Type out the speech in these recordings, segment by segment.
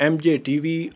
MJ TV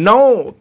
9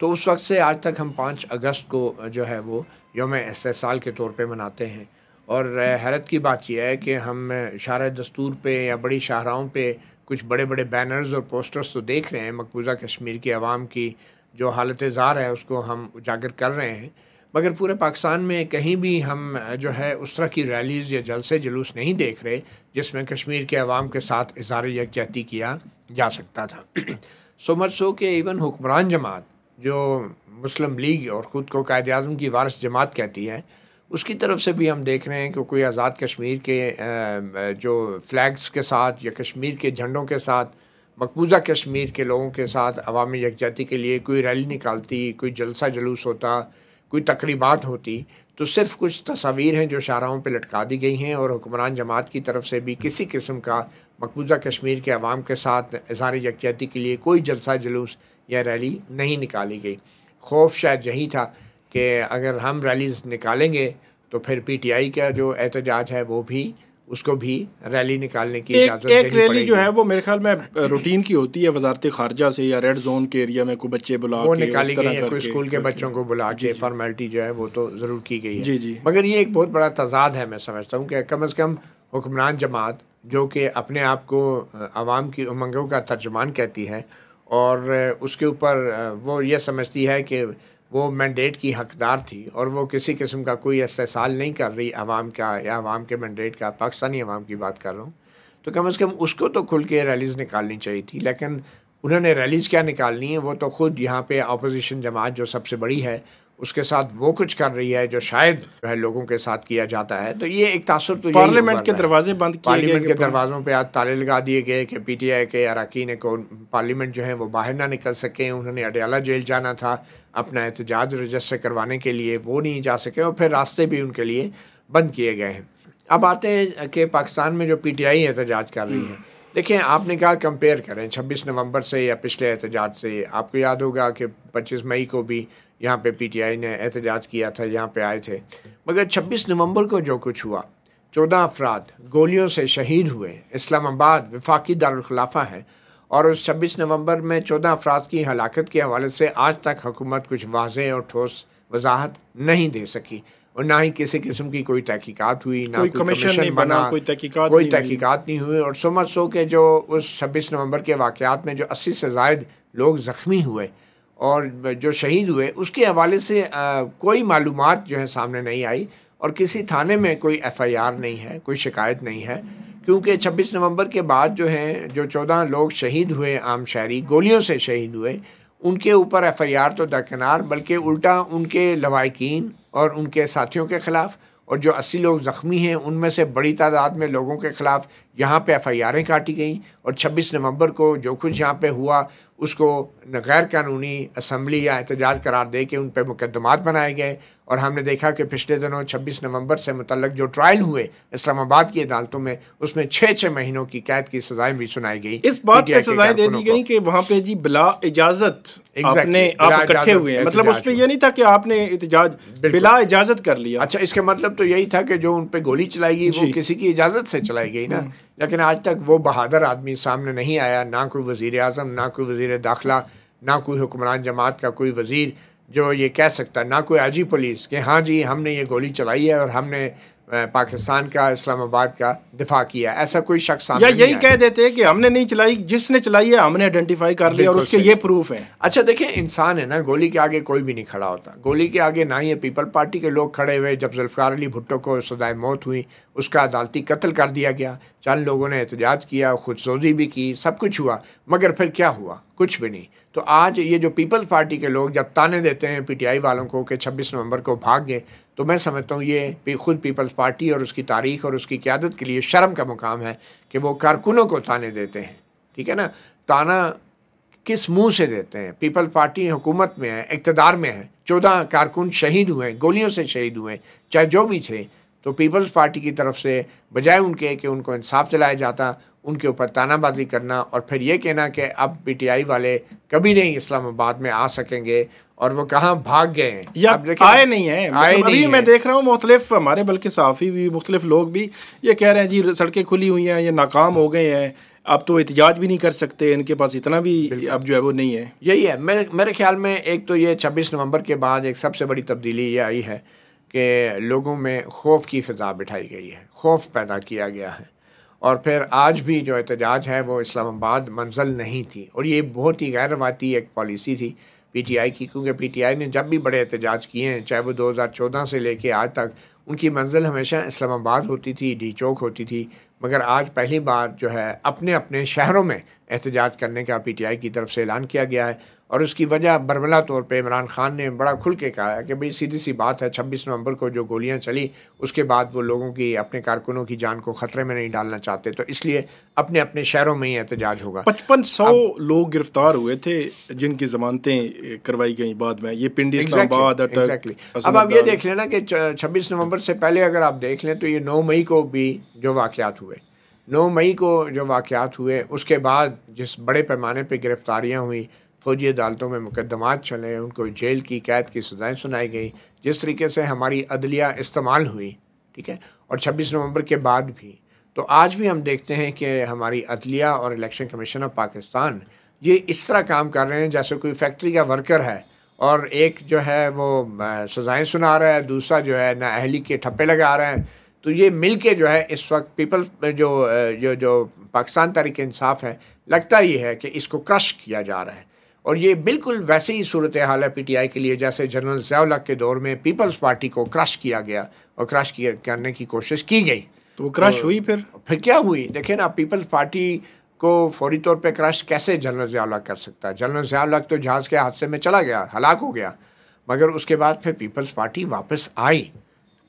تو اس وقت سے آج تک ہم 5 اگست کو جو ہے وہ یوم استحصال کے طور پہ مناتے ہیں. اور حیرت کی بات یہ ہے کہ ہم شارع دستور پہ یا بڑی شاہراہوں پہ کچھ بڑے بڑے بینرز اور پوسٹرز تو دیکھ رہے ہیں. مقبوضہ کشمیر کی عوام کی جو حالت زار ہے اس کو ہم اجاگر کر رہے ہیں، مگر پورے پاکستان میں کہیں بھی ہم جو ہے اس طرح کی ریلیز یا جلسے جلوس نہیں دیکھ رہے جس میں کشمیر کے عوام کے ساتھ اظہار یکجہتی کیا جا سکتا تھا. سو مچ سو کہ ایون حکمران جماعت جو مسلم لیگ اور خود کو قائد اعظم کی وارث جماعت کہتی ہے، اس کی طرف سے بھی ہم دیکھ رہے ہیں کہ کوئی آزاد کشمیر کے جو فلیگز کے ساتھ یا کشمیر کے جھنڈوں کے ساتھ مقبوضہ کشمیر کے لوگوں کے ساتھ عوامی یکجہتی کے لیے کوئی ریلی نکالتی، کوئی جلسہ جلوس ہوتا، کوئی تقریبات ہوتی، تو صرف کچھ تصاویر ہیں جو شاہراہوں پہ لٹکا دی گئی ہیں، اور حکمران جماعت کی طرف سے بھی کسی قسم کا مقبوضہ کشمیر کے عوام کے ساتھ اظہار یکجہتی کے لیے کوئی جلسہ جلوس یا ریلی نہیں نکالی گئی. خوف شاید یہی تھا کہ اگر ہم ریلیز نکالیں گے تو پھر پی ٹی آئی کا جو احتجاج ہے وہ بھی اس کو بھی ریلی نکالنے کی اجازت دینی پڑے گی. ایک ریلی جو ہے وہ میرے خیال میں روٹین کی ہوتی ہے وزارت خارجہ سے یا ریڈ زون کے ایریا میں کوئی بچے بلا وہ نکالی گئی ہے، کوئی اسکول کے بچوں کو بلا کے فارمیلٹی جو ہے وہ تو ضرور کی گئی ہے. جی جی. مگر یہ ایک بہت بڑا تضاد ہے، میں سمجھتا ہوں کہ کم از کم حکمران جماعت جو کہ اپنے آپ کو عوام کی امنگوں کا ترجمان کہتی ہے اور اس کے اوپر وہ یہ سمجھتی ہے کہ وہ مینڈیٹ کی حقدار تھی اور وہ کسی قسم کا کوئی استحصال نہیں کر رہی عوام کا یا عوام کے مینڈیٹ کا، پاکستانی عوام کی بات کر رہا ہوں، تو کم از کم اس کو تو کھل کے ریلیز نکالنی چاہیے تھی. لیکن انہوں نے ریلیز کیا نکالنی ہے، وہ تو خود یہاں پہ اپوزیشن جماعت جو سب سے بڑی ہے اس کے ساتھ وہ کچھ کر رہی ہے جو شاید جو ہے لوگوں کے ساتھ کیا جاتا ہے. تو یہ ایک تاثر تو پارلیمنٹ کے دروازے بند کیے گئے، پارلیمنٹ کے دروازوں پہ آج تالے لگا دیے گئے کہ پی ٹی آئی کے اراکین کو پارلیمنٹ جو ہے وہ باہر نہ نکل سکیں. انہوں نے اڈیالہ جیل جانا تھا اپنا احتجاج رجسٹر کروانے کے لیے، وہ نہیں جا سکے اور پھر راستے بھی ان کے لیے بند کیے گئے ہیں. اب آتے ہیں کہ پاکستان میں جو پی ٹی آئی احتجاج کر رہی ہے. دیکھیں آپ نے کہا کمپیئر کریں 26 نومبر سے یا پچھلے احتجاج سے. آپ کو یاد ہوگا کہ 25 مئی کو بھی یہاں پہ پی ٹی آئی نے احتجاج کیا تھا، یہاں پہ آئے تھے. مگر 26 نومبر کو جو کچھ ہوا، 14 افراد گولیوں سے شہید ہوئے. اسلام آباد وفاقی دارالخلافہ ہے اور اس 26 نومبر میں 14 افراد کی ہلاکت کے حوالے سے آج تک حکومت کچھ واضح اور ٹھوس وضاحت نہیں دے سکی، اور نہ ہی کسی قسم کی کوئی تحقیقات ہوئی، نہ کوئی کمیشن بنا، کوئی تحقیقات نہیں ہوئی. اور سمجھ سو کہ جو اس 26 نومبر کے واقعات میں جو 80 سے زائد لوگ زخمی ہوئے اور جو شہید ہوئے، اس کے حوالے سے کوئی معلومات جو ہے سامنے نہیں آئی، اور کسی تھانے میں کوئی ایف آئی آر نہیں ہے، کوئی شکایت نہیں ہے. کیونکہ 26 نومبر کے بعد جو ہیں جو 14 لوگ شہید ہوئے، عام شہری گولیوں سے شہید ہوئے، ان کے اوپر ایف آئی آر تو درکنار بلکہ الٹا ان کے لواحقین اور ان کے ساتھیوں کے خلاف، اور جو 80 لوگ زخمی ہیں ان میں سے بڑی تعداد میں لوگوں کے خلاف یہاں پہ ایف آئی آریں کاٹی گئیں. اور 26 نومبر کو جو کچھ یہاں پہ ہوا اس کو غیر قانونی اسمبلی یا احتجاج قرار دے کے ان پہ مقدمات بنائے گئے. اور ہم نے دیکھا کہ پچھلے دنوں 26 نومبر سے متعلق جو ٹرائل ہوئے اسلام آباد کی عدالتوں میں، اس میں 6 مہینوں کی قید کی سزائیں بھی سنائی گئی. اس بات کی سزائیں دے دی گئی کہ وہاں پہ جی بلا اجازت آپ اکٹھے ہوئے ہیں، مطلب اس پہ یہ نہیں تھا کہ آپ نے احتجاج بلا اجازت کر لیا. اچھا، اس کا مطلب تو یہی تھا کہ جو ان پہ گولی چلائی گئی وہ کسی کی اجازت سے چلائی گئی نا. لیکن آج تک وہ بہادر آدمی سامنے نہیں آیا، نہ کوئی وزیر اعظم، نہ کوئی وزیر داخلہ، نہ کوئی حکمران جماعت کا کوئی وزیر جو یہ کہہ سکتا، نہ کوئی آئی جی پولیس کہ ہاں جی ہم نے یہ گولی چلائی ہے اور ہم نے پاکستان کا، اسلام آباد کا دفاع کیا. ایسا کوئی شخص سامنے نہیں آیا. یہی کہہ دیتے کہ ہم نے نہیں چلائی، جس نے چلائی ہے ہم نے آئیڈینٹیفائی کر لیا اور اس کے یہ پروف ہیں. اچھا دیکھیں، انسان ہے نا، گولی کے آگے کوئی بھی نہیں کھڑا ہوتا. گولی کے آگے نہ ہی پیپل پارٹی کے لوگ کھڑے ہوئے. جب ذوالفقار علی بھٹو کو سزائے موت ہوئی، اس کا عدالتی قتل کر دیا گیا، چند لوگوں نے احتجاج کیا، خودسوزی بھی کی، سب کچھ ہوا، مگر پھر کیا ہوا؟ کچھ بھی نہیں. تو آج یہ جو پیپلز پارٹی کے لوگ جب تانے دیتے ہیں پی ٹی آئی والوں کو کہ 26 نومبر کو بھاگ گئے، تو میں سمجھتا ہوں یہ خود پیپلز پارٹی اور اس کی تاریخ اور اس کی قیادت کے لیے شرم کا مقام ہے کہ وہ کارکنوں کو تانے دیتے ہیں. ٹھیک ہے نا؟ تانا کس منہ سے دیتے ہیں؟ پیپلز پارٹی حکومت میں ہے، اقتدار میں ہے، 14 کارکن شہید ہوئے، گولیوں سے شہید ہوئے، چاہے جو بھی تھے. تو پیپلز پارٹی کی طرف سے بجائے ان کے کہ ان کو انصاف دلایا جاتا، ان کے اوپر تانا بازی کرنا اور پھر یہ کہنا کہ اب پی ٹی آئی والے کبھی نہیں اسلام آباد میں آ سکیں گے، اور وہ کہاں بھاگ گئے ہیں یا آئے نہیں ہیں. ابھی میں دیکھ رہا ہوں مختلف ہمارے بلکہ صحافی بھی، مختلف لوگ بھی یہ کہہ رہے ہیں جی سڑکیں کھلی ہوئی ہیں، یہ ناکام ہو گئے ہیں. اب تو احتجاج بھی نہیں کر سکتے، ان کے پاس اتنا بھی اب جو ہے وہ نہیں ہے. یہی ہے میرے خیال میں. ایک تو یہ 26 نومبر کے بعد ایک سب سے بڑی تبدیلی یہ آئی ہے کہ لوگوں میں خوف کی فضا بٹھائی گئی ہے، خوف پیدا کیا گیا ہے. اور پھر آج بھی جو احتجاج ہے وہ اسلام آباد منزل نہیں تھی، اور یہ بہت ہی غیر روایتی ایک پالیسی تھی پی ٹی آئی کی، کیونکہ پی ٹی آئی نے جب بھی بڑے احتجاج کیے ہیں، چاہے وہ 2014 سے لے کے آج تک، ان کی منزل ہمیشہ اسلام آباد ہوتی تھی، ڈی چوک ہوتی تھی. مگر آج پہلی بار جو ہے اپنے اپنے شہروں میں احتجاج کرنے کا پی ٹی آئی کی طرف سے اعلان کیا گیا ہے. اور اس کی وجہ برملا طور پہ عمران خان نے بڑا کھل کے کہا ہے کہ بھئی سیدھی سی بات ہے، 26 نومبر کو جو گولیاں چلی اس کے بعد وہ لوگوں کی، اپنے کارکنوں کی جان کو خطرے میں نہیں ڈالنا چاہتے، تو اس لیے اپنے اپنے شہروں میں ہی احتجاج ہوگا. 5500 لوگ گرفتار ہوئے تھے جن کی ضمانتیں کروائی گئیں بعد میں. یہ پنڈی، اسلام آباد، exactly. اب آپ یہ دیکھ لینا کہ 26 نومبر سے پہلے اگر آپ دیکھ لیں تو یہ 9 مئی کو بھی جو واقعات ہوئے، 9 مئی کو جو واقعات ہوئے، اس کے بعد جس بڑے پیمانے پہ گرفتاریاں ہوئیں، فوجی عدالتوں میں مقدمات چلے، ان کو جیل کی قید کی سزائیں سنائی گئی، جس طریقے سے ہماری عدلیہ استعمال ہوئی، ٹھیک ہے، اور 26 نومبر کے بعد بھی. تو آج بھی ہم دیکھتے ہیں کہ ہماری عدلیہ اور الیکشن کمیشن آف پاکستان یہ اس طرح کام کر رہے ہیں جیسے کوئی فیکٹری کا ورکر ہے، اور ایک جو ہے وہ سزائیں سنا رہا ہے، دوسرا جو ہے نااہلی کے ٹھپے لگا رہے ہیں. تو یہ مل کے جو ہے اس وقت پیپلز جو پاکستان تحریک انصاف ہے، لگتا یہ ہے کہ اس کو کرش کیا جا رہا ہے. اور یہ بالکل ویسے ہی صورتحال ہے پی ٹی آئی کے لیے جیسے جنرل ضیاء الحق کے دور میں پیپلز پارٹی کو کرش کیا گیا اور کرش کرنے کی کوشش کی گئی. تو وہ کرش ہوئی. پھر کیا ہوئی دیکھیں نا. پیپلز پارٹی کو فوری طور پہ کرش کیسے جنرل ضیاء الحق کر سکتا ہے؟ جنرل ضیاء الحق تو جہاز کے حادثے میں چلا گیا، ہلاک ہو گیا، مگر اس کے بعد پھر پیپلز پارٹی واپس آئی.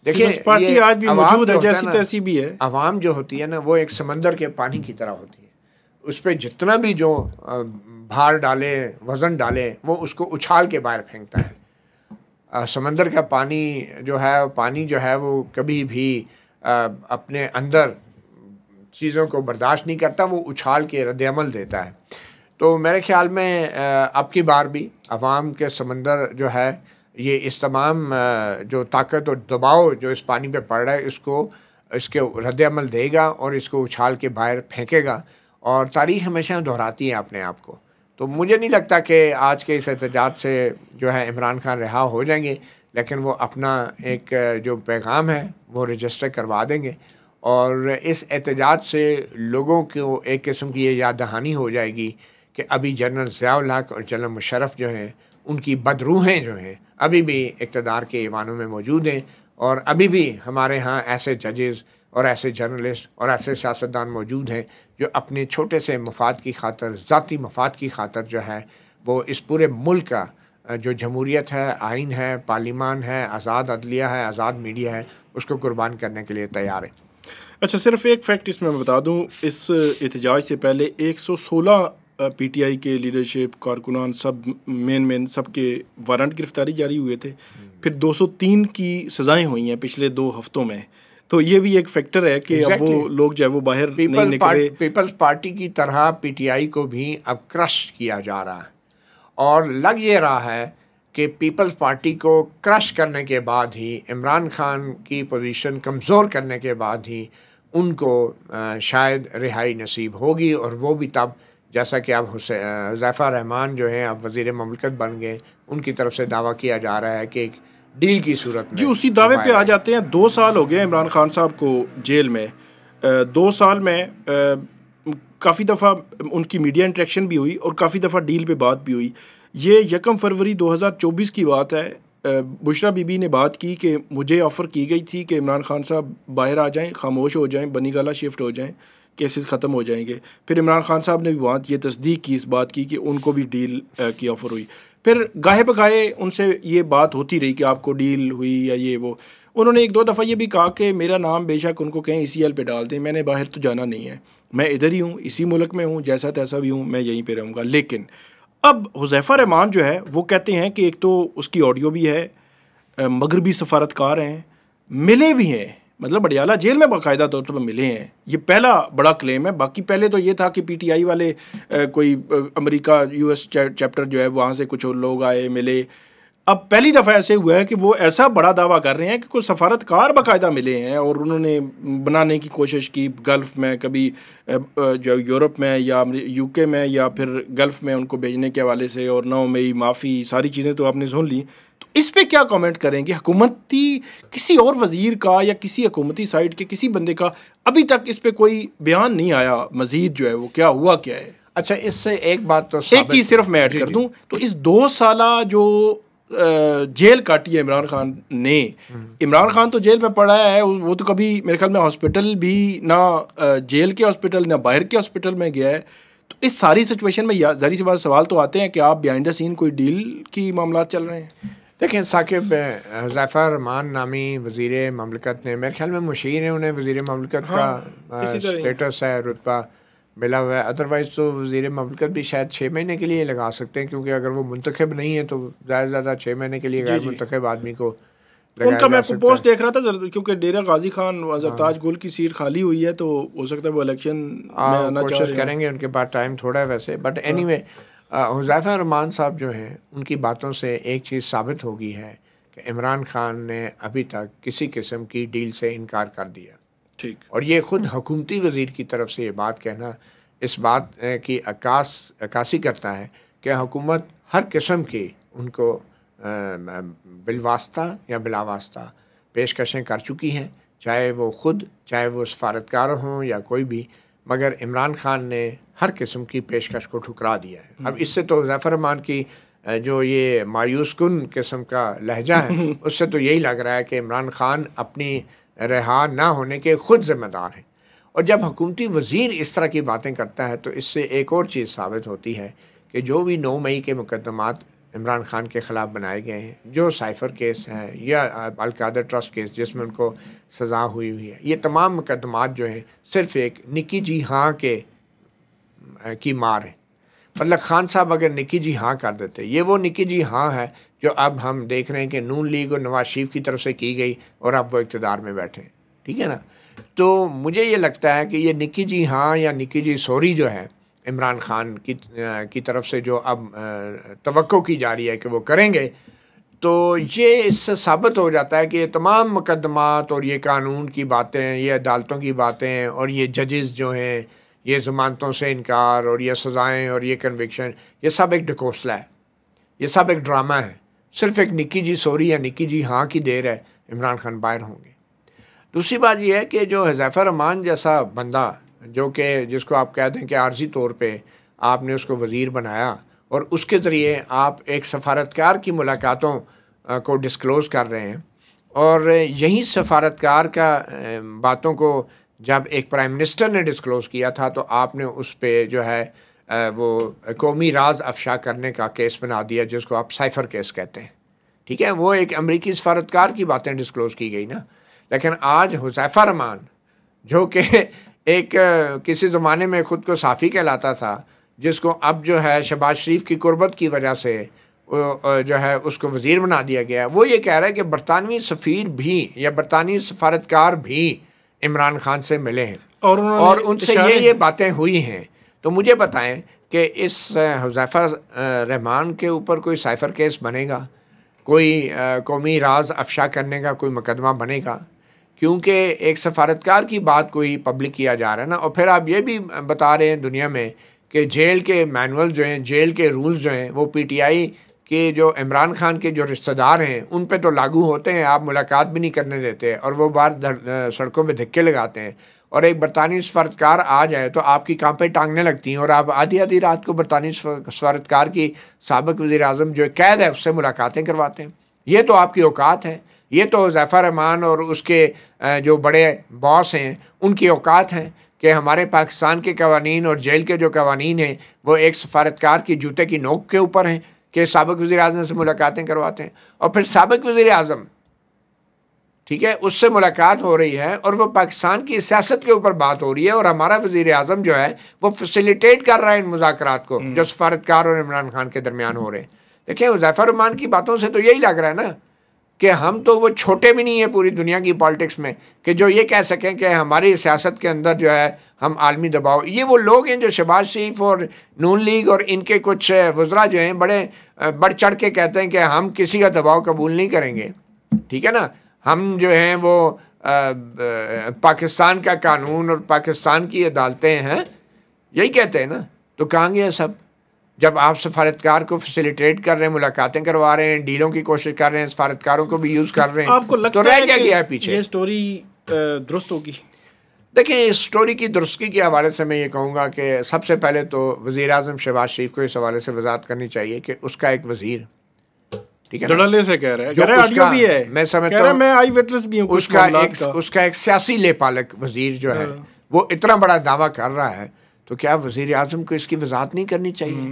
دیکھیں پارٹی آج بھی موجود ہے، جیسی تیسی بھی ہے. عوام جو ہوتی ہے نا وہ ایک سمندر کے پانی کی طرح ہوتی ہے، اس پہ جتنا بھی جو بھار ڈالے، وزن ڈالے، وہ اس کو اچھال کے باہر پھینکتا ہے. سمندر کا پانی جو ہے وہ کبھی بھی اپنے اندر چیزوں کو برداشت نہیں کرتا، وہ اچھال کے رد عمل دیتا ہے. تو میرے خیال میں اب کی بار بھی عوام کے سمندر جو ہے یہ اس تمام جو طاقت اور دباؤ جو اس پانی پہ پڑ رہا ہے اس کے رد عمل دے گا اور اس کو اچھال کے باہر پھینکے گا. اور تاریخ ہمیشہ دہراتی ہے اپنے آپ کو. تو مجھے نہیں لگتا کہ آج کے اس احتجاج سے جو ہے عمران خان رہا ہو جائیں گے، لیکن وہ اپنا ایک جو پیغام ہے وہ رجسٹر کروا دیں گے، اور اس احتجاج سے لوگوں کو ایک قسم کی یہ یاد دہانی ہو جائے گی کہ ابھی جنرل ضیاء الحق اور جنرل مشرف جو ہیں، ان کی بدروحیں جو ہیں ابھی بھی اقتدار کے ایوانوں میں موجود ہیں، اور ابھی بھی ہمارے ہاں ایسے ججز اور ایسے جرنلسٹ اور ایسے سیاستدان موجود ہیں جو اپنے چھوٹے سے مفاد کی خاطر، ذاتی مفاد کی خاطر جو ہے وہ اس پورے ملک کا جو جمہوریت ہے، آئین ہے، پارلیمان ہے، آزاد عدلیہ ہے، آزاد میڈیا ہے، اس کو قربان کرنے کے لیے تیار ہیں. اچھا، صرف ایک فیکٹ اس میں بتا دوں، اس احتجاج سے پہلے 116 پی ٹی آئی کے لیڈرشپ کارکنان سب مین سب کے وارنٹ گرفتاری جاری ہوئے تھے. پھر 203 کی سزائیں ہوئی ہیں پچھلے 2 ہفتوں میں. تو یہ بھی ایک فیکٹر ہے کہ اب وہ لوگ جو ہے وہ باہر نہیں نکلے. پیپلز پارٹی کی طرح پی ٹی آئی کو بھی اب کرش کیا جا رہا ہے، اور لگ یہ رہا ہے کہ پیپلز پارٹی کو کرش کرنے کے بعد ہی، عمران خان کی پوزیشن کمزور کرنے کے بعد ہی ان کو شاید رہائی نصیب ہوگی. اور وہ بھی تب، جیسا کہ اب حذیفہ رحمان جو ہیں اب وزیر مملکت بن گئے، ان کی طرف سے دعویٰ کیا جا رہا ہے کہ ایک ڈیل کی صورت میں. جی اسی دعوے پہ آ جاتے ہیں. 2 سال ہو گئے عمران خان صاحب کو جیل میں. 2 سال میں کافی دفعہ ان کی میڈیا انٹریکشن بھی ہوئی اور کافی دفعہ ڈیل پہ بات بھی ہوئی. یہ 1 فروری 2024 کی بات ہے. بشرا بی بی نے بات کی کہ مجھے آفر کی گئی تھی کہ عمران خان صاحب باہر آ جائیں، خاموش ہو جائیں، بنی گالہ شفٹ ہو جائیں، کیسز ختم ہو جائیں گے. پھر عمران خان صاحب نے بھی یہ تصدیق کی، اس بات کی کہ ان کو بھی ڈیل کی آفر ہوئی. پھر گاہے بگاہے ان سے یہ بات ہوتی رہی کہ آپ کو ڈیل ہوئی یا یہ وہ. انہوں نے 1-2 دفعہ یہ بھی کہا کہ میرا نام بے شک ان کو کہیں ECL پہ ڈال دیں، میں نے باہر تو جانا نہیں ہے، میں ادھر ہی ہوں، اسی ملک میں ہوں، جیسا تیسا بھی ہوں، میں یہیں پہ رہوں گا. لیکن اب حذیفہ رحمان جو ہے وہ کہتے ہیں کہ ایک تو اس کی آڈیو بھی ہے، مغربی سفارتکار ہیں، ملے بھی ہیں، مطلب اڈیالہ جیل میں باقاعدہ طور پر ملے ہیں. یہ پہلا بڑا کلیم ہے. باقی پہلے تو یہ تھا کہ پی ٹی آئی والے کوئی امریکہ US چیپٹر جو ہے وہاں سے کچھ لوگ آئے ملے. اب پہلی دفعہ ایسے ہوا ہے کہ وہ ایسا بڑا دعویٰ کر رہے ہیں کہ کوئی سفارتکار باقاعدہ ملے ہیں اور انہوں نے بنانے کی کوشش کی گلف میں، کبھی جو یورپ میں یا یو کے میں یا پھر گلف میں ان کو بھیجنے کے حوالے سے، اور 9 مئی معافی، ساری چیزیں تو آپ نے سن لی. تو اس پہ کیا کامنٹ کریں گے؟ حکومتی کسی اور وزیر کا یا کسی حکومتی سائٹ کے کسی بندے کا ابھی تک اس پہ کوئی بیان نہیں آیا مزید، جو ہے وہ کیا ہوا کیا ہے؟ اچھا، اس سے ایک بات تو ایک چیز صرف میں ایڈ کر دوں تو اس 2 سالہ جو جیل کاٹی ہے عمران خان نے، عمران خان تو جیل میں پڑا ہے، وہ تو کبھی میرے خیال میں ہاسپٹل بھی نہ جیل کے ہاسپٹل نہ باہر کے ہاسپٹل میں گیا ہے. تو اس ساری سچویشن میں ظاہر سی بات سوال تو آتے ہیں کہ آپ بیہائنڈ دا سین کوئی ڈیل کی معاملات چل رہے ہیں؟ دیکھیں ثاقب، حذیفہ الرحمان نامی وزیر مملکت نے، میرے خیال میں مشیر ہیں، انہیں وزیر مملکت کا اسٹیٹس ہے، رتبہ ملا ہوا ہے. ادروائز تو وزیر مملکت بھی شاید 6 مہینے کے لیے لگا سکتے ہیں، کیونکہ اگر وہ منتخب نہیں ہے تو زیادہ سے زیادہ 6 مہینے کے لیے غیر منتخب آدمی کو ان کا میں پوسٹ دیکھ رہا تھا، کیونکہ ڈیرہ غازی خان تاج گل کی سیٹ خالی ہوئی ہے تو ہو سکتا ہے وہ الیکشن میں کوشش کریں گے. ان کے پاس ٹائم تھوڑا ہے ویسے، بٹ اینی وے حذیفہ الرحمان صاحب جو ہیں، ان کی باتوں سے ایک چیز ثابت ہو گئی ہے کہ عمران خان نے ابھی تک کسی قسم کی ڈیل سے انکار کر دیا. ٹھیک. اور یہ خود حکومتی وزیر کی طرف سے یہ بات کہنا اس بات کی عکاسی کرتا ہے کہ حکومت ہر قسم کی ان کو بالواسطہ یا بلا واسطہ پیشکشیں کر چکی ہیں، چاہے وہ خود، چاہے وہ سفارتکار ہوں یا کوئی بھی، مگر عمران خان نے ہر قسم کی پیشکش کو ٹھکرا دیا ہے. اب اس سے تو حذیفہ الرحمان کی جو یہ مایوس کن قسم کا لہجہ ہے، اس سے تو یہی لگ رہا ہے کہ عمران خان اپنی رہا نہ ہونے کے خود ذمہ دار ہیں. اور جب حکومتی وزیر اس طرح کی باتیں کرتا ہے تو اس سے ایک اور چیز ثابت ہوتی ہے کہ جو بھی 9 مئی کے مقدمات عمران خان کے خلاف بنائے گئے ہیں، جو سائفر کیس ہیں یا القادر ٹرسٹ کیس جس میں ان کو سزا ہوئی ہے، یہ تمام مقدمات جو ہیں صرف ایک نکی جی ہاں کی مار ہے. مطلب خان صاحب اگر نکی جی ہاں کر دیتے، یہ وہ نکی جی ہاں ہے جو اب ہم دیکھ رہے ہیں کہ نون لیگ اور نواز شریف کی طرف سے کی گئی اور اب وہ اقتدار میں بیٹھے ہیں. ٹھیک ہے نا؟ تو مجھے یہ لگتا ہے کہ یہ نکی جی ہاں یا نکی جی سوری جو ہے عمران خان کی طرف سے جو اب توقع کی جا رہی ہے کہ وہ کریں گے، تو یہ اس سے ثابت ہو جاتا ہے کہ یہ تمام مقدمات اور یہ قانون کی باتیں، یہ عدالتوں کی باتیں اور یہ ججز جو ہیں، یہ ضمانتوں سے انکار اور یہ سزائیں اور یہ کنوکشن، یہ سب ایک ڈھکوسلا ہے، یہ سب ایک ڈرامہ ہے. صرف ایک نکی جی سوری یا نکی جی ہاں کی دیر ہے، عمران خان باہر ہوں گے. دوسری بات یہ ہے کہ جو حذیفہ الرحمان جیسا بندہ، جو کہ جس کو آپ کہتے ہیں کہ عارضی طور پہ آپ نے اس کو وزیر بنایا اور اس کے ذریعے آپ ایک سفارتکار کی ملاقاتوں کو ڈسکلوز کر رہے ہیں، اور یہی سفارتکار کا باتوں کو جب ایک پرائم منسٹر نے ڈسکلوز کیا تھا تو آپ نے اس پہ جو ہے وہ قومی راز افشا کرنے کا کیس بنا دیا، جس کو آپ سائفر کیس کہتے ہیں. ٹھیک ہے، وہ ایک امریکی سفارتکار کی باتیں ڈسکلوز کی گئی نا. لیکن آج حذیفہ الرحمان جو کہ ایک کسی زمانے میں خود کو صحافی کہلاتا تھا، جس کو اب جو ہے شہباز شریف کی قربت کی وجہ سے جو ہے اس کو وزیر بنا دیا گیا، وہ یہ کہہ رہا ہے کہ برطانوی سفیر بھی یا برطانوی سفارتکار بھی عمران خان سے ملے ہیں اور ان سے یہ باتیں ہوئی ہیں. تو مجھے بتائیں کہ اس حذیفہ الرحمان کے اوپر کوئی سائفر کیس بنے گا، کوئی قومی راز افشا کرنے کا کوئی مقدمہ بنے گا؟ کیونکہ ایک سفارتکار کی بات کوئی پبلک کیا جا رہا ہے نا. اور پھر آپ یہ بھی بتا رہے ہیں دنیا میں کہ جیل کے مینول جو ہیں، جیل کے رولز جو ہیں، وہ پی ٹی آئی کے جو عمران خان کے جو رشتہ دار ہیں ان پہ تو لاگو ہوتے ہیں، آپ ملاقات بھی نہیں کرنے دیتے اور وہ باہر سڑکوں پہ دھکے لگاتے ہیں. اور ایک برطانوی سفارتکار آ جائے تو آپ کی کانپیں ٹانگنے لگتی ہیں اور آپ آدھی رات کو برطانوی سفارتکار کی سابق وزیر اعظم جو قید ہے اس سے ملاقاتیں کرواتے ہیں. یہ تو آپ کی اوقات ہے، یہ تو حذیفہ الرحمان اور اس کے جو بڑے باس ہیں ان کی اوقات ہیں کہ ہمارے پاکستان کے قوانین اور جیل کے جو قوانین ہیں وہ ایک سفارتکار کی جوتے کی نوک کے اوپر ہیں کہ سابق وزیر اعظم سے ملاقاتیں کرواتے ہیں. اور پھر سابق وزیر اعظم، ٹھیک ہے، اس سے ملاقات ہو رہی ہے اور وہ پاکستان کی سیاست کے اوپر بات ہو رہی ہے، اور ہمارا وزیر اعظم جو ہے وہ فیسیلیٹیٹ کر رہا ہے ان مذاکرات کو جو سفارتکار اور عمران خان کے درمیان ہو رہے ہیں. دیکھیں حذیفہ الرحمان کی باتوں سے تو یہی لگ رہا ہے نا کہ ہم تو وہ چھوٹے بھی نہیں ہیں پوری دنیا کی پالیٹکس میں کہ جو یہ کہہ سکیں کہ ہماری سیاست کے اندر جو ہے ہم عالمی دباؤ. یہ وہ لوگ ہیں جو شہباز شریف اور نون لیگ اور ان کے کچھ وزراء جو ہیں بڑے بڑھ چڑھ کے کہتے ہیں کہ ہم کسی کا دباؤ قبول نہیں کریں گے. ٹھیک ہے نا. ہم جو ہیں وہ پاکستان کا قانون اور پاکستان کی عدالتیں ہیں یہی کہتے ہیں نا. تو کہاں گیا سب جب آپ سفارتکار کو فیسیلیٹیٹ کر رہے ہیں, ملاقاتیں کروا رہے ہیں, ڈیلوں کی کوشش کر رہے ہیں, سفارتکاروں کو بھی یوز کر رہے ہیں, آپ کو لگتا تو رہ ہے کیا کہ گیا ہے پیچھے؟ یہ سٹوری درست ہوگی؟ دیکھیں اس سٹوری کی درستگی کے حوالے سے میں یہ کہوں گا کہ سب سے پہلے تو وزیر اعظم شہباز شریف کو اس حوالے سے وضاحت کرنی چاہیے کہ اس کا ایک وزیر, ٹھیک ہے نا, دڑلے سے کہہ رہے ہیں, جو کہہ رہے ہیں آڈیو بھی ہے, میں سمجھتا ہوں میں آئی وٹنس بھی ہوں اس کا ایک سیاسی لے پالک وزیر جو ہے وہ اتنا بڑا دعویٰ کر رہا ہے, تو کیا وزیر اعظم کو اس کی وضاحت نہیں کرنی چاہیے؟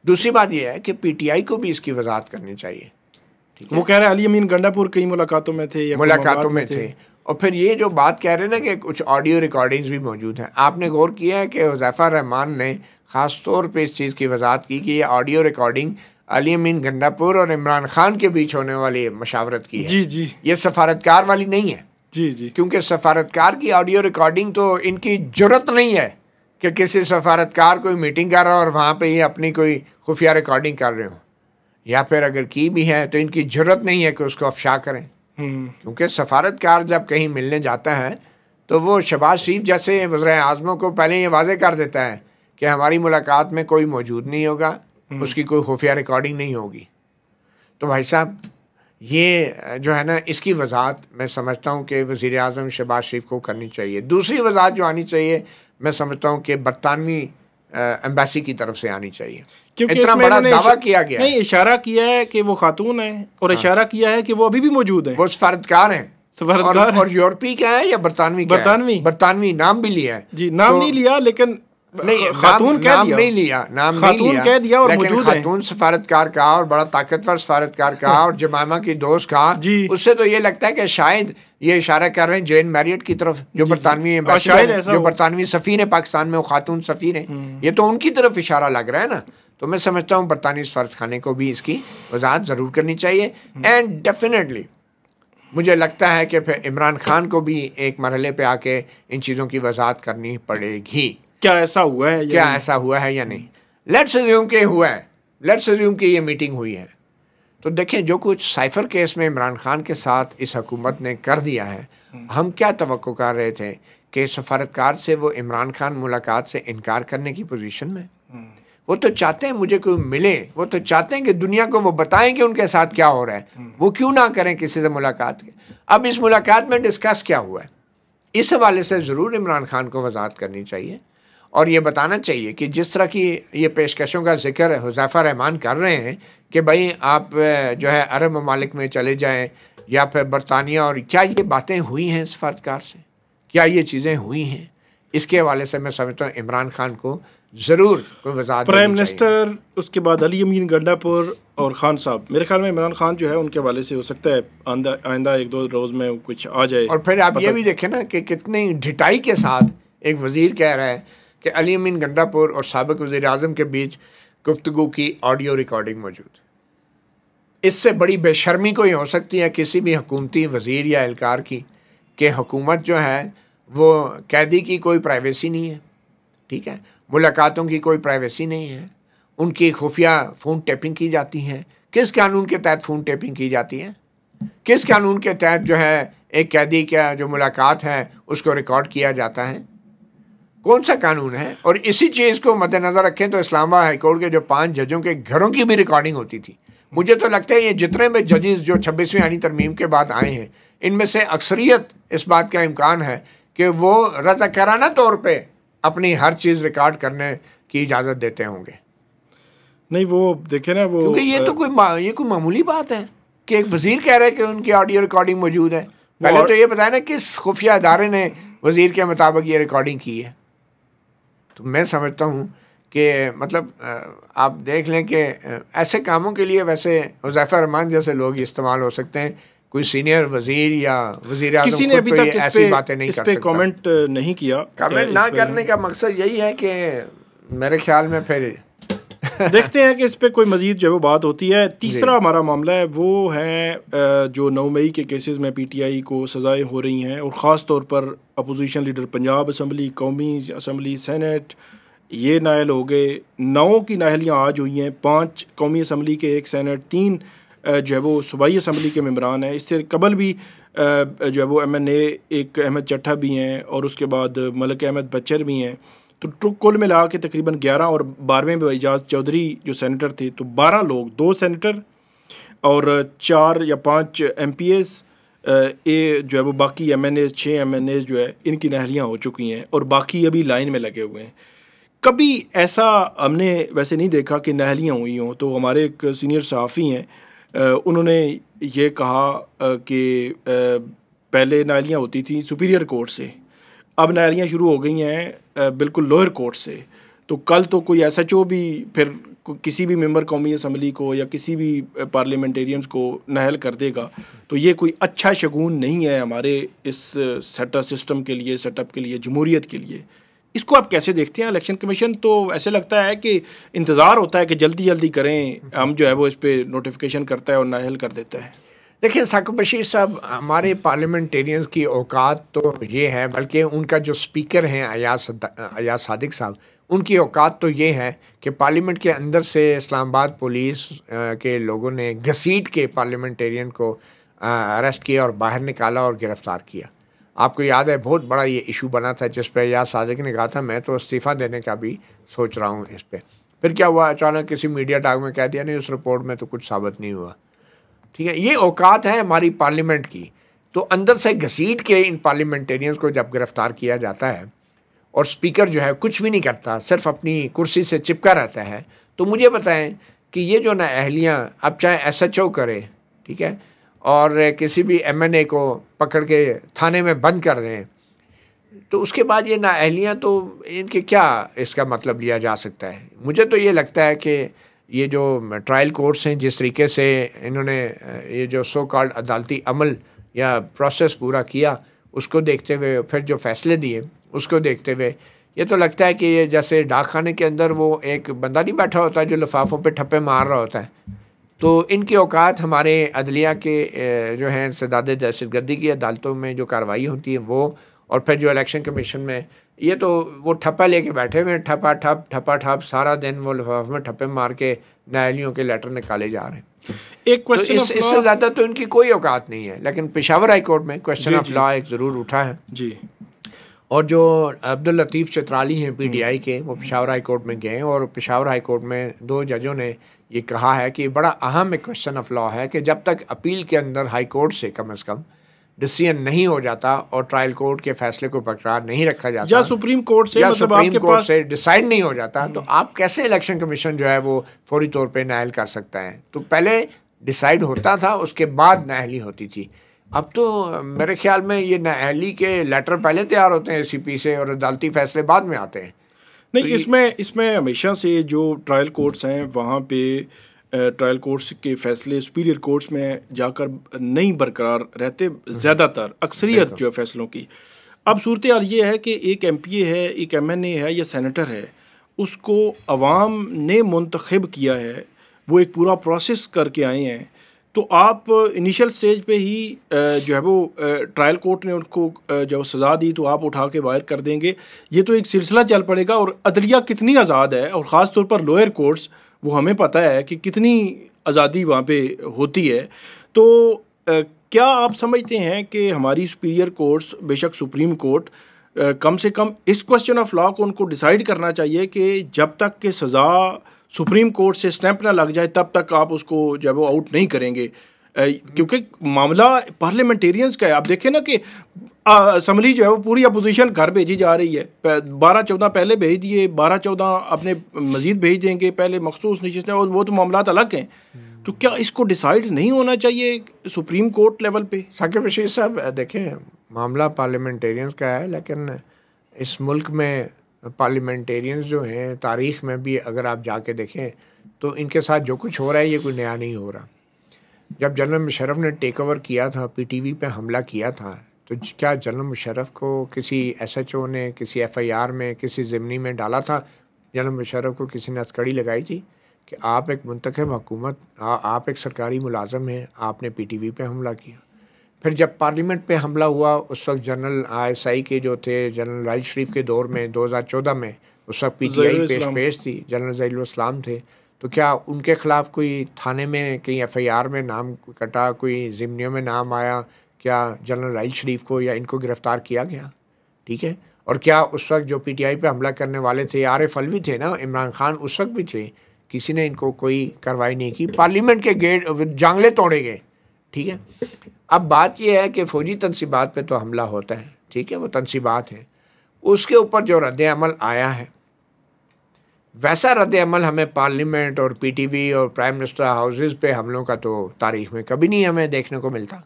دوسری بات یہ ہے کہ پی ٹی آئی کو بھی اس کی وضاحت کرنی چاہیے. وہ کہہ رہے ہیں علی امین گنڈا پور کئی ملاقاتوں میں تھے, اور پھر یہ جو بات کہہ رہے ہیں نا کہ کچھ آڈیو ریکارڈنگز بھی موجود ہیں, آپ نے غور کیا ہے کہ حذیفہ رحمان نے خاص طور پہ اس چیز کی وضاحت کی کہ یہ آڈیو ریکارڈنگ علی امین گنڈا پور اور عمران خان کے بیچ ہونے والی مشاورت کی ہے. جی جی, یہ سفارتکار والی نہیں ہے. جی جی, کیونکہ سفارتکار کی آڈیو ریکارڈنگ تو ان کی جرت نہیں ہے کہ کسی سفارتکار کوئی میٹنگ کر رہا ہو اور وہاں پہ یہ اپنی کوئی خفیہ ریکارڈنگ کر رہے ہوں, یا پھر اگر کی بھی ہے تو ان کی جرت نہیں ہے کہ اس کو افشا کریں. کیونکہ سفارتکار جب کہیں ملنے جاتا ہے تو وہ شہباز شریف جیسے وزراء اعظموں کو پہلے یہ واضح کر دیتا ہے کہ ہماری ملاقات میں کوئی موجود نہیں ہوگا, اس کی کوئی خفیہ ریکارڈنگ نہیں ہوگی. تو بھائی صاحب یہ جو ہے نا اس کی وضاحت میں سمجھتا ہوں کہ وزیر اعظم شہباز شریف کو کرنی چاہیے. دوسری وضاحت جو آنی چاہیے میں سمجھتا ہوں کہ برطانوی ایمبیسی کی طرف سے آنی چاہیے. اتنا بڑا دعویٰ کیا گیا نہیں, اشارہ کیا ہے کہ وہ خاتون ہیں اور اشارہ کیا ہے کہ وہ ابھی بھی موجود ہیں, وہ سفارتکار ہیں. اور یورپی کا ہے یا برطانوی؟ برطانوی نام بھی لیا ہے. جی, نام نہیں لیا لیکن نہیں, خاتون نام نہیں لیا, کہہ دیا اور لیکن موجود ہے. خاتون سفارتکار کہا اور بڑا طاقتور سفارتکار کہا اور جمائمہ کی دوست کہا. اس سے تو یہ لگتا ہے کہ شاید یہ اشارہ کر رہے ہیں جین میریٹ کی طرف, جو برطانوی جو برطانوی سفیر ہیں پاکستان میں, وہ خاتون سفیر ہیں. یہ تو ان کی طرف اشارہ لگ رہا ہے نا. تو میں سمجھتا ہوں برطانوی سفارتخانے کو بھی اس کی وضاحت ضرور کرنی چاہیے. اینڈ ڈیفینیٹلی مجھے لگتا ہے کہ پھر عمران خان کو بھی ایک مرحلے پہ آ کے ان چیزوں کی وضاحت کرنی پڑے گی. کیا ایسا ہوا ہے یا نہیں. لیٹس اسیوم کہ ہوا ہے, لیٹس اسیوم کہ یہ میٹنگ ہوئی ہے. تو دیکھیں جو کچھ سائفر کیس میں عمران خان کے ساتھ اس حکومت نے کر دیا ہے, ہم کیا توقع کر رہے تھے کہ سفارتکار سے وہ عمران خان ملاقات سے انکار کرنے کی پوزیشن میں. وہ تو چاہتے ہیں مجھے کوئی ملے, وہ تو چاہتے ہیں کہ دنیا کو وہ بتائیں کہ ان کے ساتھ کیا ہو رہا ہے. وہ کیوں نہ کریں کسی سے ملاقات. اب اس ملاقات میں ڈسکس کیا ہوا ہے, اس حوالے سے ضرور عمران خان کو وضاحت کرنی چاہیے اور یہ بتانا چاہیے کہ جس طرح کی یہ پیشکشوں کا ذکر حذیفہ رحمان کر رہے ہیں کہ بھائی آپ جو ہے عرب ممالک میں چلے جائیں یا پھر برطانیہ, اور کیا یہ باتیں ہوئی ہیں سفارتکار سے, کیا یہ چیزیں ہوئی ہیں, اس کے حوالے سے میں سمجھتا ہوں عمران خان کو ضرور کوئی وضاحت. پرائم منسٹر, اس کے بعد علی امین گنڈا پور اور خان صاحب, میرے خیال میں عمران خان جو ہے ان کے حوالے سے ہو سکتا ہے آئندہ ایک دو روز میں کچھ آ جائے. اور پھر آپ یہ بھی دیکھیں نا کہ کتنی ڈھٹائی کے ساتھ ایک وزیر کہہ رہا ہے کہ علی امین گنڈا پور اور سابق وزیر اعظم کے بیچ گفتگو کی آڈیو ریکارڈنگ موجود. اس سے بڑی بے شرمی کوئی ہو سکتی ہے کسی بھی حکومتی وزیر یا اہلکار کی کہ حکومت جو ہے وہ قیدی کی کوئی پرائیویسی نہیں ہے, ٹھیک ہے, ملاقاتوں کی کوئی پرائیویسی نہیں ہے, ان کی خفیہ فون ٹیپنگ کی جاتی ہے. کس قانون کے تحت فون ٹیپنگ کی جاتی ہے؟ کس قانون کے تحت جو ہے ایک قیدی کا جو ملاقات ہے اس کو ریکارڈ کیا جاتا ہے؟ کون سا قانون ہے؟ اور اسی چیز کو مد نظر رکھیں تو اسلام آباد ہائی کورٹ کے جو 5 ججوں کے گھروں کی بھی ریکارڈنگ ہوتی تھی. مجھے تو لگتا ہے یہ جتنے بھی ججز جو 26ویں آئینی ترمیم کے بعد آئے ہیں, ان میں سے اکثریت اس بات کا امکان ہے کہ وہ رضاکارانہ طور پہ اپنی ہر چیز ریکارڈ کرنے کی اجازت دیتے ہوں گے. نہیں وہ دیکھیں نا, وہ کیونکہ یہ تو کوئی معمولی بات ہے کہ ایک وزیر کہہ رہا ہے کہ ان کی آڈیو ریکارڈنگ موجود ہے. پہلے تو یہ بتایا نا کس خفیہ ادارے نے وزیر کے مطابق یہ ریکارڈنگ کی ہے. تو میں سمجھتا ہوں کہ مطلب آپ دیکھ لیں کہ ایسے کاموں کے لیے ویسے حذیفہ رحمان جیسے لوگ استعمال ہو سکتے ہیں, کوئی سینئر وزیر یا وزیر اعظم کسی نے ابھی تک ایسی باتیں نہیں کر سکتا. کامنٹ نہیں کیا. کامنٹ نہ کرنے کا مقصد یہی ہے کہ میرے خیال میں پھر دیکھتے ہیں کہ اس پہ کوئی مزید جو ہے وہ بات ہوتی ہے. تیسرا ہمارا معاملہ ہے وہ ہے جو 9 مئی کے کیسز میں پی ٹی آئی کو سزائیں ہو رہی ہیں, اور خاص طور پر اپوزیشن لیڈر پنجاب اسمبلی, قومی اسمبلی, سینٹ, یہ نااہل ہو گئے. 9 کی نااہلیاں آج ہوئی ہیں, 5 قومی اسمبلی کے, 1 سینٹ, 3 جو ہے وہ صوبائی اسمبلی کے ممبران ہیں. اس سے قبل بھی جو ہے وہ ایم این اے ایک احمد چٹھا بھی ہیں, اور اس کے بعد ملک احمد بچر بھی ہیں. تو کل ملا کے تقریباً 11, اور 12ویں میں اعجاز چودھری جو سینیٹر تھے, تو 12 لوگ, 2 سینیٹر اور 4 یا 5 ایم پی ایز, جو ہے وہ باقی ایم این اے 6 ایم این اے جو ہے ان کی نااہلیاں ہو چکی ہیں, اور باقی ابھی لائن میں لگے ہوئے ہیں. کبھی ایسا ہم نے ویسے نہیں دیکھا کہ نااہلیاں ہوئی ہوں. تو ہمارے ایک سینئر صحافی ہیں, انہوں نے یہ کہا کہ پہلے نااہلیاں ہوتی تھیں سپیریئر کورٹ سے, اب نااہلیاں شروع ہو گئی ہیں بالکل لوئر کورٹ سے. تو کل تو کوئی ایس ایچ او بھی پھر کسی بھی ممبر قومی اسمبلی کو یا کسی بھی پارلیمنٹیرینز کو نااہل کر دے گا, تو یہ کوئی اچھا شگون نہیں ہے ہمارے اس سسٹم کے لیے, سیٹ اپ کے لیے, جمہوریت کے لیے. اس کو آپ کیسے دیکھتے ہیں؟ الیکشن کمیشن تو ایسے لگتا ہے کہ انتظار ہوتا ہے کہ جلدی جلدی کریں, ہم جو ہے وہ اس پہ نوٹیفیکیشن کرتا ہے اور نااہل کر دیتا ہے. دیکھیں ثاقب بشیر صاحب, ہمارے پارلیمنٹیرینز کی اوقات تو یہ ہے, بلکہ ان کا جو سپیکر ہیں ایاز صادق صاحب, ان کی اوقات تو یہ ہے کہ پارلیمنٹ کے اندر سے اسلام آباد پولیس کے لوگوں نے گھسیٹ کے پارلیمنٹیرین کو اریسٹ کیا اور باہر نکالا اور گرفتار کیا. آپ کو یاد ہے بہت بڑا یہ ایشو بنا تھا, جس پہ ایاز صادق نے کہا تھا میں تو استعفیٰ دینے کا بھی سوچ رہا ہوں اس پہ. پھر کیا ہوا, اچانک کسی میڈیا ٹاک میں کہہ دیا نہیں, اس رپورٹ میں تو کچھ ثابت نہیں ہوا. ٹھیک ہے, یہ اوقات ہے ہماری پارلیمنٹ کی. تو اندر سے گھسیٹ کے ان پارلیمنٹیرینز کو جب گرفتار کیا جاتا ہے اور سپیکر جو ہے کچھ بھی نہیں کرتا, صرف اپنی کرسی سے چپکا رہتا ہے, تو مجھے بتائیں کہ یہ جو نااہلیاں اب چاہے ایس ایچ او کرے, ٹھیک ہے, اور کسی بھی ایم این اے کو پکڑ کے تھانے میں بند کر دیں, تو اس کے بعد یہ نااہلیاں تو ان کے کیا اس کا مطلب لیا جا سکتا ہے؟ مجھے تو یہ لگتا ہے کہ یہ جو ٹرائل کورٹس ہیں, جس طریقے سے انہوں نے یہ جو سو کالڈ عدالتی عمل یا پروسیس پورا کیا, اس کو دیکھتے ہوئے پھر جو فیصلے دیے اس کو دیکھتے ہوئے یہ تو لگتا ہے کہ یہ جیسے ڈاک خانے کے اندر وہ ایک بندہ نہیں بیٹھا ہوتا جو لفافوں پہ ٹھپے مار رہا ہوتا ہے. تو ان کی اوقات ہمارے عدلیہ کے جو ہیں انسداد دہشت گردی کی عدالتوں میں جو کارروائی ہوتی ہے وہ, اور پھر جو الیکشن کمیشن میں, یہ تو وہ ٹھپا لے کے بیٹھے ہوئے, ٹھپا ٹھپ سارا دن وہ لفاف میں ٹھپے مار کے نااہلیوں کے لیٹر نکالے جا رہے ہیں. ایک تو اس سے زیادہ تو ان کی کوئی اوقات نہیں ہے. لیکن پشاور ہائی کورٹ میں کویسچن آف لا ایک ضرور اٹھا ہے جی, اور جو عبداللطیف چترالی ہیں پی ڈی آئی کے, وہ پشاور ہائی کورٹ میں گئے, اور پشاور ہائی کورٹ میں 2 ججوں نے یہ کہا ہے کہ بڑا اہم ایک کویسچن آف لا ہے کہ جب تک اپیل کے اندر ہائی کورٹ سے کم از کم ڈیسیژن نہیں ہو جاتا اور ٹرائل کورٹ کے فیصلے کو برقرار نہیں رکھا جاتا, یا سپریم کورٹ سے, یا مطلب سپریم کورٹ سے ڈیسائیڈ نہیں ہو جاتا, تو آپ کیسے الیکشن کمیشن جو ہے وہ فوری طور پہ نااہل کر سکتا ہے؟ تو پہلے ڈیسائیڈ ہوتا تھا, اس کے بعد نااہلی ہوتی تھی. اب تو میرے خیال میں یہ نااہلی کے لیٹر پہلے تیار ہوتے ہیں اے سی پی سے, اور عدالتی فیصلے بعد میں آتے ہیں. نہیں, اس میں ہمیشہ سے جو ٹرائل کورٹس ہیں وہاں پہ ٹرائل کورٹس کے فیصلے سپیریئر کورٹس میں جا کر نہیں برقرار رہتے, زیادہ تر اکثریت جو ہے فیصلوں کی. اب صورتحال یہ ہے کہ ایک ایم پی اے ہے, ایک ایم این اے ہے یا سینیٹر ہے, اس کو عوام نے منتخب کیا ہے, وہ ایک پورا پروسیس کر کے آئے ہیں. تو آپ انیشل سٹیج پہ ہی جو ہے وہ ٹرائل کورٹ نے ان کو جو سزا دی تو آپ اٹھا کے باہر کر دیں گے, یہ تو ایک سلسلہ چل پڑے گا. اور عدلیہ کتنی آزاد ہے, اور خاص طور پر لوئر کورٹس, وہ ہمیں پتہ ہے کہ کتنی آزادی وہاں پہ ہوتی ہے. تو کیا آپ سمجھتے ہیں کہ ہماری سپیریئر کورٹس, بے شک سپریم کورٹ, کم سے کم اس کویسچن آف لا کو ان کو ڈیسائیڈ کرنا چاہیے کہ جب تک کہ سزا سپریم کورٹ سے اسٹیمپ نہ لگ جائے تب تک آپ اس کو جب وہ آؤٹ نہیں کریں گے, کیونکہ معاملہ پارلیمنٹیرینز کا ہے. آپ دیکھیں نا کہ اسمبلی جو ہے وہ پوری اپوزیشن گھر بھیجی جا رہی ہے, 12-14 پہلے بھیج دیے, 12-14 اپنے مزید بھیج دیں گے, پہلے مخصوص نشستیں, اور وہ تو معاملات الگ ہیں. تو کیا اس کو ڈیسائیڈ نہیں ہونا چاہیے سپریم کورٹ لیول پہ؟ ثاقب بشیر صاحب دیکھیں, معاملہ پارلیمنٹیرینز کا ہے, لیکن اس ملک میں پارلیمنٹیرینز جو ہیں تاریخ میں بھی اگر آپ جا کے دیکھیں تو ان کے ساتھ جو کچھ ہو رہا ہے یہ کوئی نیا نہیں ہو رہا. جب جنرل مشرف نے ٹیک اوور کیا تھا, پی ٹی وی پہ حملہ کیا تھا, تو کیا جنرل مشرف کو کسی ایس ایچ او نے کسی ایف آئی آر میں کسی ضمنی میں ڈالا تھا؟ جنرل مشرف کو کسی نے ہتھکڑی لگائی تھی؟ کہ آپ ایک منتخب حکومت، آپ ایک سرکاری ملازم ہیں، آپ نے پی ٹی وی پہ حملہ کیا. پھر جب پارلیمنٹ پہ حملہ ہوا اس وقت جنرل ISI کے جو تھے، جنرل راحیل شریف کے دور میں 2014 میں، اس وقت PTI پیش تھی، جنرل ظہیر الاسلام تھے. تو کیا ان کے خلاف کوئی تھانے میں کہیں FIR میں نام کٹا، کوئی ضمنیوں میں نام آیا؟ کیا جنرل راحیل شریف کو یا ان کو گرفتار کیا گیا؟ ٹھیک ہے. اور کیا اس وقت جو PTI پہ حملہ کرنے والے تھے عارف علوی تھے نا، عمران خان اس وقت بھی تھے، کسی نے ان کو کوئی کارروائی نہیں کی. پارلیمنٹ کے گیٹ جانگلے توڑے گئے. ٹھیک ہے. اب بات یہ ہے کہ فوجی تنصیبات پہ تو حملہ ہوتا ہے، ٹھیک ہے، وہ تنصیبات ہیں، اس کے اوپر جو رد عمل آیا ہے ویسا رد عمل ہمیں پارلیمنٹ اور PTV اور پرائم منسٹر ہاؤسز پہ حملوں کا تو تاریخ میں کبھی نہیں ہمیں دیکھنے کو ملتا.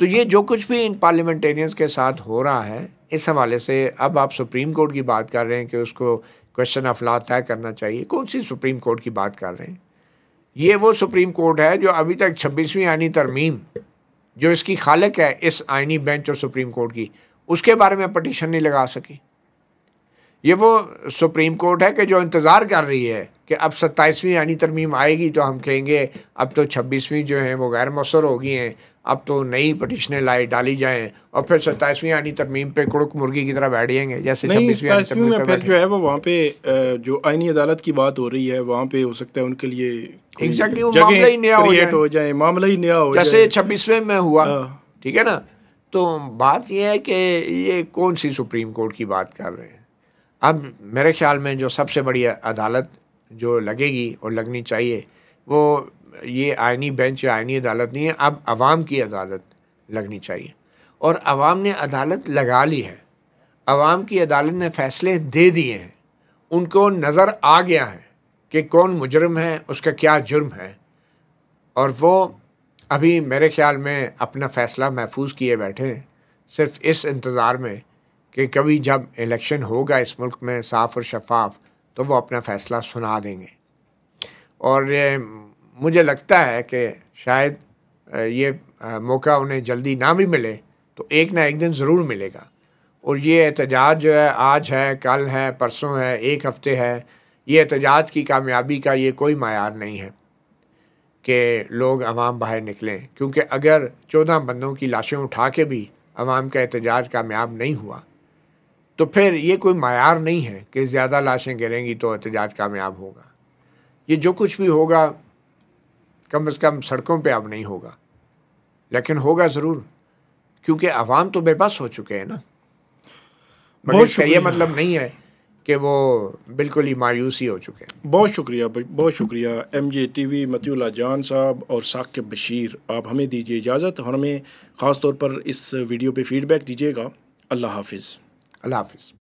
تو یہ جو کچھ بھی ان پارلیمنٹیرینز کے ساتھ ہو رہا ہے، اس حوالے سے اب آپ سپریم کورٹ کی بات کر رہے ہیں کہ اس کو کویسچن آف لا طے کرنا چاہیے. کون سی سپریم کورٹ کی بات کر رہے ہیں؟ یہ وہ سپریم کورٹ ہے جو ابھی تک 26ویں آئینی ترمیم جو اس کی خالق ہے، اس آئینی بینچ اور سپریم کورٹ کی، اس کے بارے میں پٹیشن نہیں لگا سکی. یہ وہ سپریم کورٹ ہے کہ جو انتظار کر رہی ہے کہ اب 27ویں آئینی ترمیم آئے گی تو ہم کہیں گے اب تو 26ویں جو ہیں وہ غیر مؤثر ہو گئی ہیں، اب تو نئی پٹیشنیں ڈالی جائیں، اور پھر 27ویں آئینی ترمیم پہ کڑک مرغی کی طرح بیٹھ جائیں گے جیسے 26ویں آئینی ترمیم میں پھر جو ہے وہ وہاں پہ جو آئینی عدالت کی بات ہو رہی ہے وہاں پہ ہو سکتا ہے ان کے لیے ایگزیکٹلی وہ معاملہ ہی نیا ہو جائے، معاملہ ہی نیا ہو جائے جیسے 26ویں میں ہوا. ٹھیک ہے نا. تو بات یہ ہے کہ یہ کون سی سپریم کورٹ کی بات کر رہے ہیں. اب میرے خیال میں جو سب سے بڑی عدالت جو لگے گی اور لگنی چاہیے وہ یہ آئینی بینچ یا آئینی عدالت نہیں ہے، اب عوام کی عدالت لگنی چاہیے. اور عوام نے عدالت لگا لی ہے، عوام کی عدالت نے فیصلے دے دیے ہیں، ان کو نظر آ گیا ہے کہ کون مجرم ہے، اس کا کیا جرم ہے، اور وہ ابھی میرے خیال میں اپنا فیصلہ محفوظ کیے بیٹھے ہیں، صرف اس انتظار میں کہ کبھی جب الیکشن ہوگا اس ملک میں صاف اور شفاف تو وہ اپنا فیصلہ سنا دیں گے. اور مجھے لگتا ہے کہ شاید یہ موقع انہیں جلدی نہ بھی ملے تو ایک نہ ایک دن ضرور ملے گا. اور یہ احتجاج جو ہے آج ہے، کل ہے، پرسوں ہے، ایک ہفتے ہے، یہ احتجاج کی کامیابی کا یہ کوئی معیار نہیں ہے کہ لوگ عوام باہر نکلیں، کیونکہ اگر 14 بندوں کی لاشیں اٹھا کے بھی عوام کا احتجاج کامیاب نہیں ہوا تو پھر یہ کوئی معیار نہیں ہے کہ زیادہ لاشیں گریں گی تو احتجاج کامیاب ہوگا. یہ جو کچھ بھی ہوگا کم از کم سڑکوں پہ اب نہیں ہوگا، لیکن ہوگا ضرور، کیونکہ عوام تو بے بس ہو چکے ہیں نا. مگر اس کا یہ مطلب نہیں ہے کہ وہ بالکل ہی مایوس ہی ہو چکے ہیں. بہت شکریہ، بہت شکریہ MJ TV مطیع اللہ جان صاحب اور ثاقب بشیر. آپ ہمیں دیجیے اجازت اور ہمیں خاص طور پر اس ویڈیو پہ فیڈ بیک دیجیے گا. اللہ حافظ. اللہ حافظ.